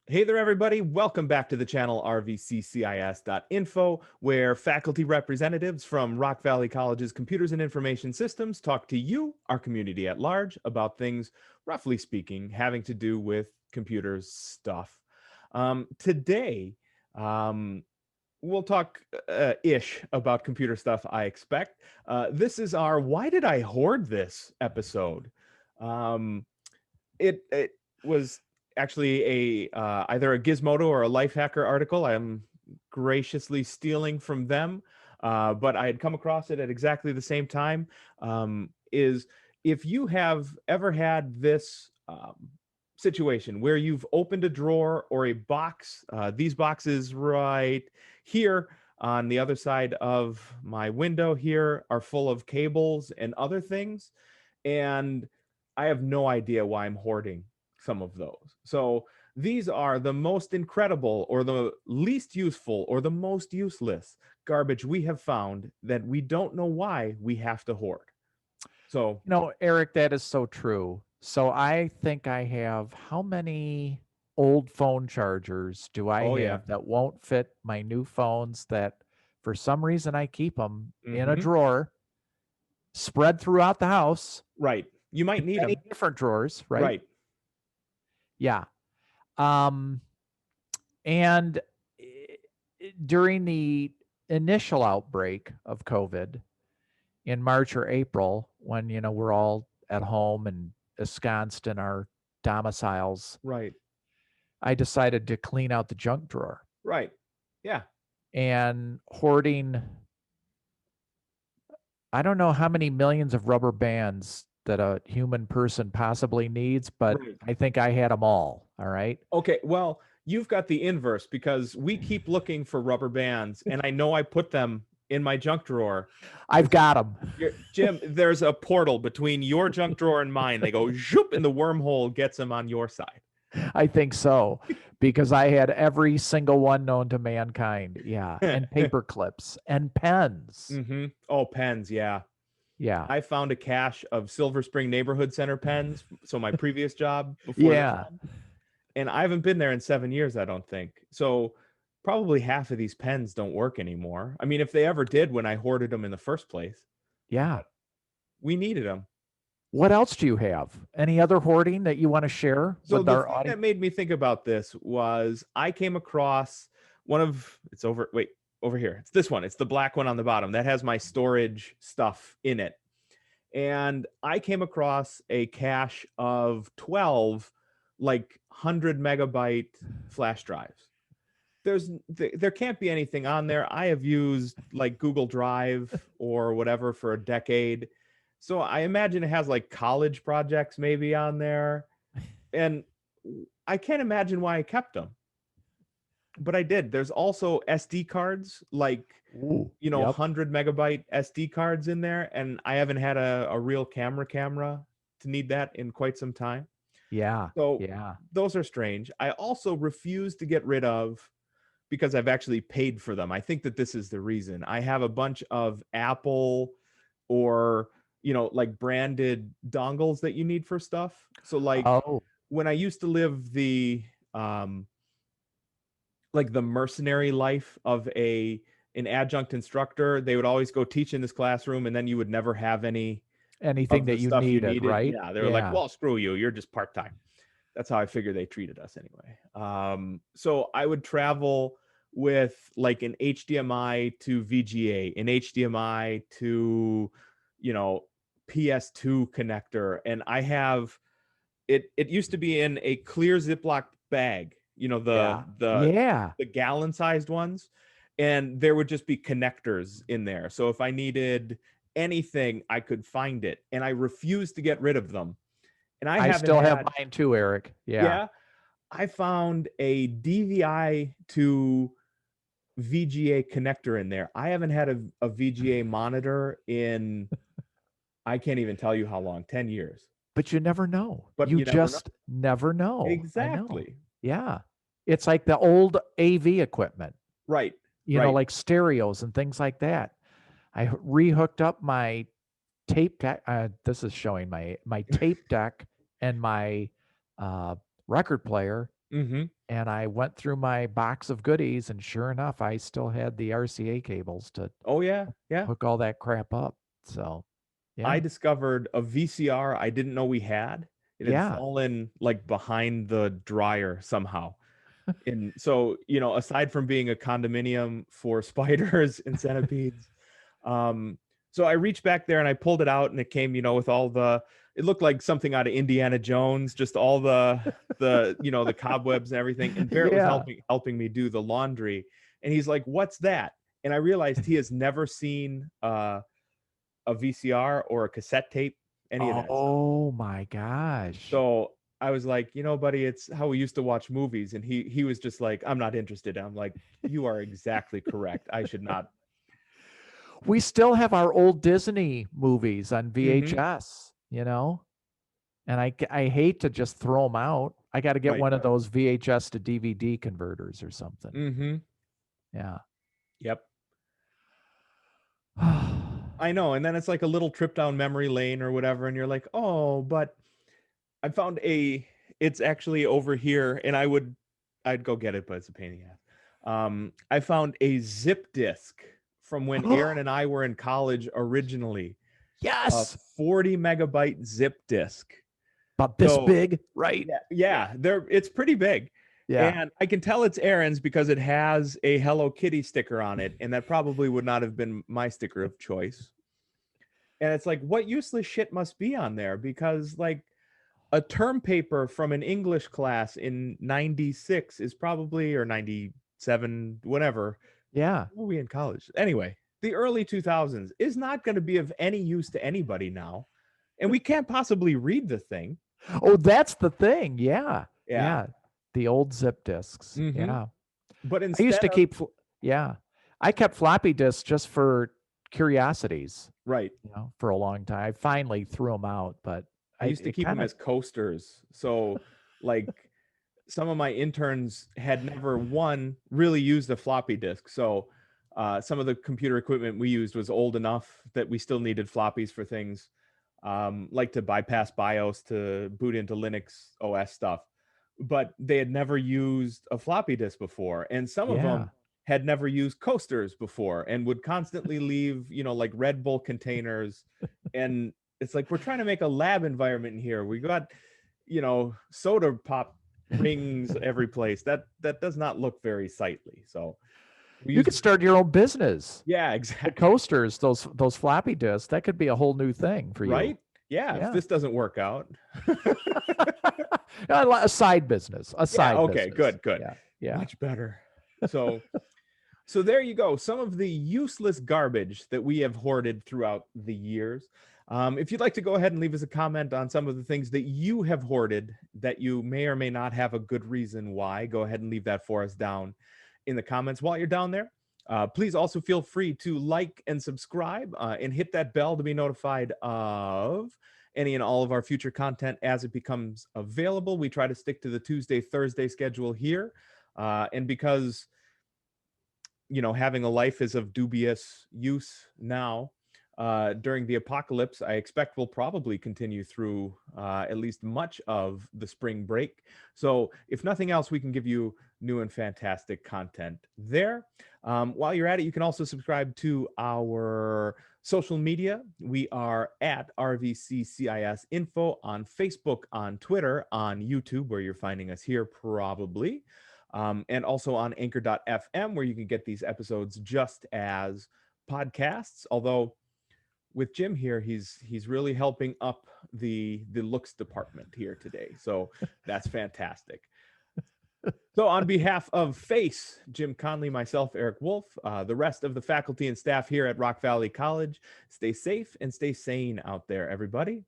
Hey there, everybody. Welcome back to the channel RVCCIS.Info, where faculty representatives from Rock Valley College's Computers and Information Systems talk to you, our community at large, about things, roughly speaking, having to do with computers stuff. Today, we'll talk ish about computer stuff, I expect. This is our Why Did I Hoard This episode. It was actually a either a Gizmodo or a Lifehacker article. I'm graciously stealing from them, but I had come across it at exactly the same time. Is if you have ever had this situation where you've opened a drawer or a box, these boxes right here on the other side of my window here are full of cables and other things, and I have no idea why I'm hoarding some of those. So these are the most incredible or the least useful or the most useless garbage we have found that we don't know why we have to hoard. So, Eric, that is so true. So I think I have how many old phone chargers do I oh yeah. have that won't fit my new phones that for some reason I keep them in a Hmm. drawer spread throughout the house, Right. You might need many them. different drawers, right? Right. Yeah. Um, and during the initial outbreak of COVID in March or April, when, we're all at home and ensconced in our domiciles, Right. I decided to clean out the junk drawer Right. Yeah. and hoarding. I don't know how many millions of rubber bands that a human person possibly needs, but Right. I think I had them all. All right. Okay. Well, you've got the inverse because we keep looking for rubber bands, and I know I put them in my junk drawer. I've got them. Jim, there's a portal between your junk drawer and mine. They go zoop, and the wormhole gets them on your side. I think so because I had every single one known to mankind. Yeah. And paper clips and pens. Mm-hmm. Oh, pens, yeah. Yeah. I found a cache of Silver Spring Neighborhood Center pens. So my previous job before this Yeah. one, and I haven't been there in 7 years, I don't think. So probably half of these pens don't work anymore. I mean, if they ever did when I hoarded them in the first place, Yeah. we needed them. What else do you have? Any other hoarding that you want to share So with the our thing audience? that made me think about this was I came across one of it's over wait over here. It's this one. It's the black one on the bottom that has my storage stuff in it. And I came across a cache of 12 like 100 megabyte flash drives. There can't be anything on there. I have used like Google Drive or whatever for a decade. So I imagine it has like college projects maybe on there, and I can't imagine why I kept them, but I did. There's also SD cards, like, Ooh, yep. 100 megabyte SD cards in there, and I haven't had a real camera to need that in quite some time. Yeah. So Yeah. those are strange. I also refuse to get rid of because I've actually paid for them. I think that this is the reason. I have a bunch of Apple or, like branded dongles that you need for stuff. So like Oh, when I used to live the um like the mercenary life of an adjunct instructor, they would always go teach in this classroom and then you would never have any anything of that the you stuff you needed, needed. right? Yeah, they were like, Yeah. well, screw you, you're just part-time. That's how I figure they treated us anyway. So I would travel with like an HDMI to VGA, an HDMI to, you know, PS2 connector, and I have it used to be in a clear Ziploc bag, Yeah. the Yeah. gallon sized ones, and there would just be connectors in there. So if I needed anything, I could find it, and I refused to get rid of them. And I I haven't still have had, mine too, Eric. Yeah. yeah, I found a DVI to VGA connector in there. I haven't had a VGA monitor in, I can't even tell you how long, 10 years. But you never know. But You you never know. just never know. I know. Exactly. Yeah. It's like the old AV equipment, Right. Right. like stereos and things like that. I rehooked up my tape deck. This is showing my tape deck and my uh, record player Mm-hmm. And I went through my box of goodies, and sure enough, I still had the RCA cables to Oh yeah, yeah. hook all that crap up. So, I yeah. discovered a VCR I didn't know we had. It had Yeah. fallen like behind the dryer somehow. And so, aside from being a condominium for spiders and centipedes, um, so I reached back there and I pulled it out and it came, with all it looked like something out of Indiana Jones, just all the cobwebs and everything. And Barrett was Yeah. helping me do the laundry. And he's like, "What's that?" And I realized he has never seen a VCR or a cassette tape, any of that stuff. Oh my gosh. So I was like, buddy, it's how we used to watch movies. And he was just like, "I'm not interested." I'm like, "You are exactly correct. I should not." We still have our old Disney movies on Mm-hmm. VHS, and I hate to just throw them out. I got to get Right. one of those VHS to DVD converters or something. Mm-hmm. Yeah. Yep. I know. And then it's like a little trip down memory lane or whatever. And you're like, "Oh, but I found it's actually over here." And I'd go get it, but it's a pain in the ass. I found a zip disk from when Aaron and I were in college originally, a Yes. 40 megabyte zip disk. About this So big, right? yeah, it's pretty big. Yeah. And I can tell it's Aaron's because it has a Hello Kitty sticker on it, and that probably would not have been my sticker of choice. And it's like, what useless shit must be on there? Because like a term paper from an English class in 96 is probably, or 97, whatever. Yeah. Were we in college? Anyway, the early 2000s is not going to be of any use to anybody now. And we can't possibly read the thing. Oh, that's the thing. Yeah. Yeah. Yeah. The old zip disks. Mm-hmm. Yeah. But I used instead to of, keep, yeah. I kept floppy disks just for curiosities, right. for a long time. I finally threw them out, but I used to it keep them kind of, as coasters. So, like, some of my interns had never one really used a floppy disk. So, some of the computer equipment we used was old enough that we still needed floppies for things, like to bypass BIOS to boot into Linux OS stuff. But they had never used a floppy disk before, and some of yeah. them had never used coasters before and would constantly leave, like Red Bull containers. And it's like, we're trying to make a lab environment in here. We got, soda pop rings every place. That does not look very sightly. So we You use, could start your own business. yeah, The exactly. coasters, those floppy disks, that could be a whole new thing for you. Right? Yeah, if Yeah. this doesn't work out. A side business. A Yeah, side okay, business. good. Yeah. Yeah. Much better. So there you go. Some of the useless garbage that we have hoarded throughout the years. If you'd like to go ahead and leave us a comment on some of the things that you have hoarded that you may or may not have a good reason why, go ahead and leave that for us down in the comments. While you're down there, please also feel free to like and subscribe and hit that bell to be notified of any and all of our future content as it becomes available. We try to stick to the Tuesday, Thursday schedule here. And because having a life is of dubious use now, during the apocalypse, I expect we'll probably continue through at least much of the spring break. So if nothing else, we can give you new and fantastic content there. While you're at it, you can also subscribe to our social media. We are at RVCCIS.Info on Facebook, on Twitter, on YouTube, where you're finding us here probably. And also on anchor.fm, where you can get these episodes just as podcasts. Although with Jim here, he's really helping up the looks department here today. So that's fantastic. So on behalf of FACE, Jim Conley, myself, Eric Wolf, the rest of the faculty and staff here at Rock Valley College, stay safe and stay sane out there, everybody.